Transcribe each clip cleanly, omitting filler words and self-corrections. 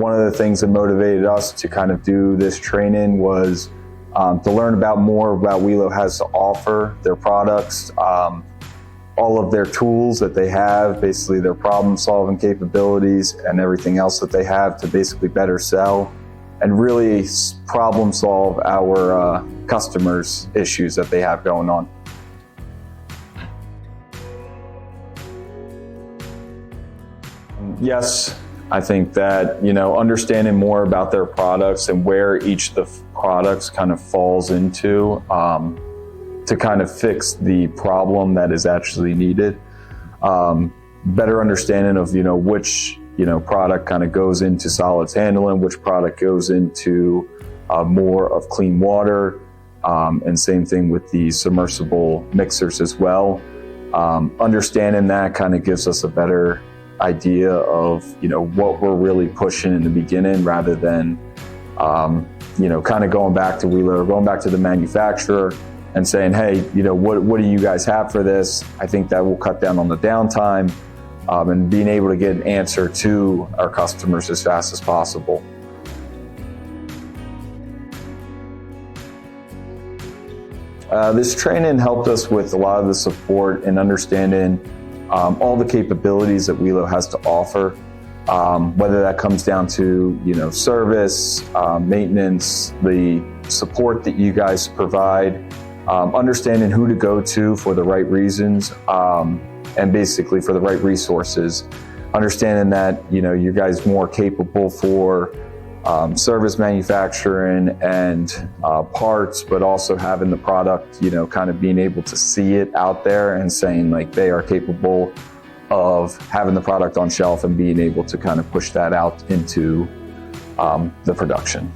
one of the things that motivated us to kind of do this training was to learn about more about Wilo has to offer, their products, all of their tools that they have, basically their problem-solving capabilities and everything else that they have to basically better sell and really problem-solve our customers' issues that they have going on. Yes, I think that, understanding more about their products and where each of the products kind of falls into to kind of fix the problem that is actually needed. Better understanding of, which, product kind of goes into solids handling, which product goes into more of clean water, and same thing with the submersible mixers as well. Understanding that kind of gives us a better idea of what we're really pushing in the beginning, rather than kind of going back to Wilo, going back to the manufacturer and saying, hey, what do you guys have for this? I think that will cut down on the downtime, and being able to get an answer to our customers as fast as possible. This training helped us with a lot of the support and understanding all the capabilities that Wilo has to offer, whether that comes down to service, maintenance, the support that you guys provide, understanding who to go to for the right reasons, and basically for the right resources. Understanding that you guys more capable for service manufacturing and parts, but also having the product, kind of being able to see it out there and saying like they are capable of having the product on shelf and being able to kind of push that out into the production.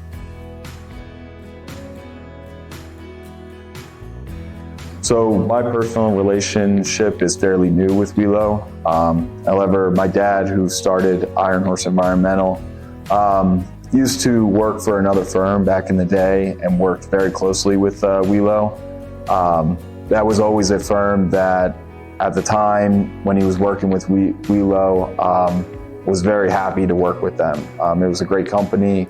So my personal relationship is fairly new with Wilo. However, my dad, who started Iron Horse Environmental, used to work for another firm back in the day and worked very closely with Wilo. That was always a firm that at the time when he was working with Wilo, was very happy to work with them. It was a great company.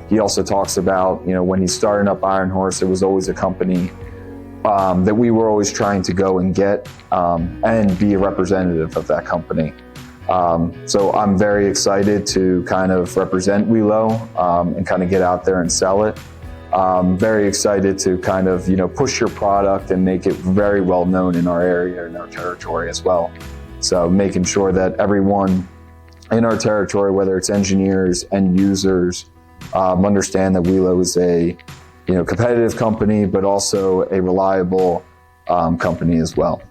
He also talks about, when he's starting up Iron Horse, it was always a company that we were always trying to go and get and be a representative of that company. So I'm very excited to kind of represent Wilo and kind of get out there and sell it. Very excited to kind of, push your product and make it very well known in our area, in our territory as well. So making sure that everyone in our territory, whether it's engineers and users, understand that Wilo is a competitive company, but also a reliable company as well.